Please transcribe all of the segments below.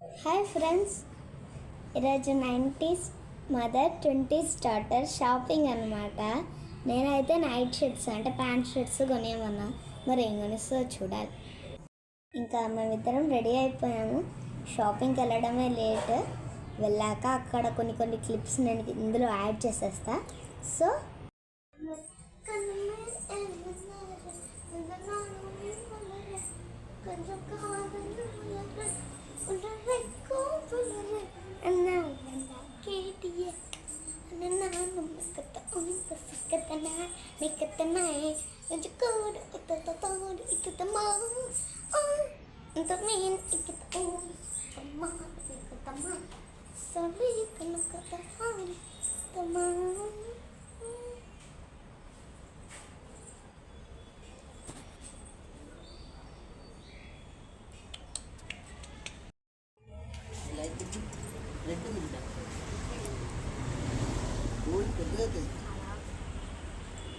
Hi friends, ఈరోజు 90s mother 20s daughter shopping అనమాట. నేనైతే నైట్ షర్ట్స్ అంటే ప్యాంట్ షర్ట్స్ కొనేమన్నా, మరి ఏం కొనిస్తో చూడాలి. ఇంకా మేమిద్దరం రెడీ అయిపోయాము. షాపింగ్కి వెళ్ళడమే లేట్. వెళ్ళాక అక్కడ కొన్ని క్లిప్స్ నేను ఇందులో యాడ్ చేసేస్తా. సో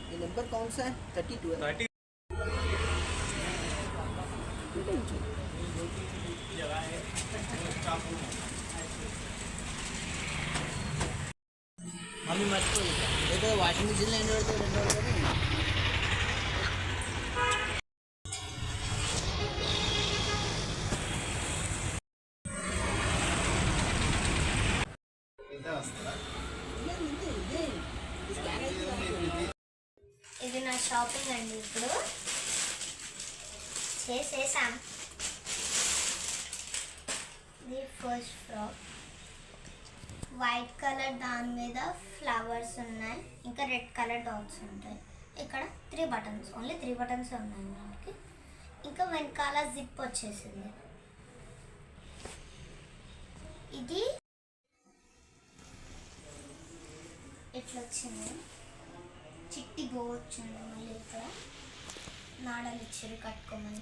ये नंबर कौन सा है? 32 है। मम्मी मत ये तो वाशिंग मशीन लैंड तो ఇది నా షాపింగ్ అండి. ఇప్పుడు చేసేసాం. ఇది ఫస్ట్ ఫ్రాక్ వైట్ కలర్, దాని మీద ఫ్లవర్స్ ఉన్నాయి, ఇంకా రెడ్ కలర్ డాట్స్ ఉంటాయి. ఇక్కడ 3 బటన్స్, ఓన్లీ 3 బటన్స్ ఉన్నాయి మనకి. ఇంకా వెనకాల జిప్ వచ్చేసింది. ఇది ఇట్లా వచ్చింది, చిట్టి బో వచ్చింది. మళ్ళీ ఇక్కడ నాడలు ఇచ్చారు కట్టుకోమని.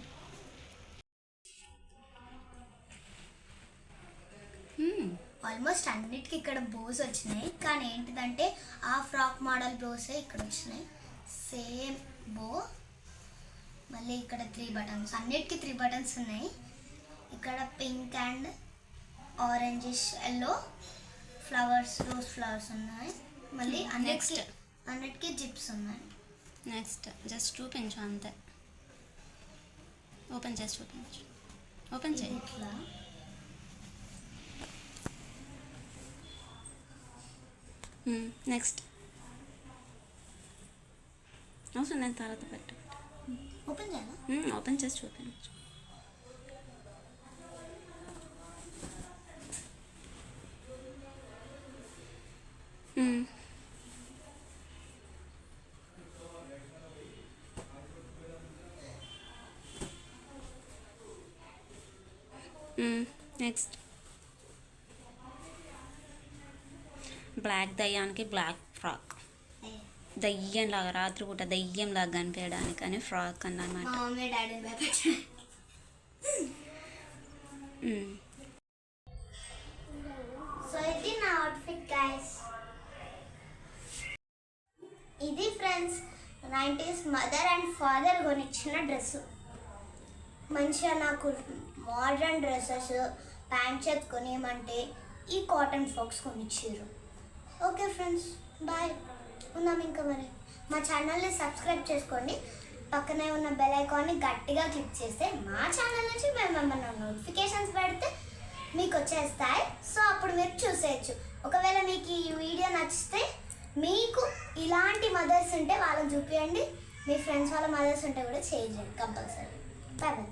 ఆల్మోస్ట్ అన్నిటికీ ఇక్కడ బోస్ వచ్చినాయి, కానీ ఏంటిదంటే ఆ ఫ్రాక్ మోడల్ బోసే ఇక్కడ వచ్చినాయి. సేమ్ బో. మళ్ళీ ఇక్కడ 3 బటన్స్, అన్నిటికీ 3 బటన్స్ ఉన్నాయి. ఇక్కడ pink and orangish yellow flowers, rose flowers ఉన్నాయి. మళ్ళీ అన్నిటికీ జిప్స్ ఉన్నాయి. నెక్స్ట్ జస్ట్ చూపించు అంతే. ఓపెన్ చేసి చూపించు. ఓపెన్ చేయి. ఇట్లా నెక్స్ట్ అవసరం నేను తర్వాత పెట్టు. ఓపెన్ చేయాలా? ఓపెన్ చేసి చూపించు. నెక్స్ట్ బ్లాక్ దయ్యానికి బ్లాక్ ఫ్రాక్. దయ్యంలాగా, రాత్రిపూట దయ్యంలాగా కనిపించడానికి అని ఫ్రాక్ అన్నమాట. సో ఇది నా అవుట్ఫిట్ గైస్. ఇది friends 90s mother and father కొనిచ్చిన డ్రెస్సు. మంచిగా నాకు మోడర్న్ డ్రెస్సెస్, ప్యాంట్ షర్ట్ కొనియమంటే ఈ కాటన్ ఫ్రాక్స్ కొనిచ్చారు. Okay friends, bye. ఉన్నాం ఇంకా. మరి మా ఛానల్ని సబ్స్క్రైబ్ చేసుకోండి. పక్కనే ఉన్న బెల్ ఐకాన్ని గట్టిగా క్లిక్ చేస్తే మా ఛానల్ నుంచి మేము ఏమన్నా నోటిఫికేషన్స్ పెడితే మీకు వచ్చేస్తాయి. సో అప్పుడు మీరు చూసేయచ్చు. ఒకవేళ మీకు ఈ వీడియో నచ్చితే, మీకు ఇలాంటి మదర్స్ ఉంటే వాళ్ళని చూపించండి. మీ ఫ్రెండ్స్ వాళ్ళ మదర్స్ ఉంటే కూడా చేయండి కంపల్సరీ. Bye bye.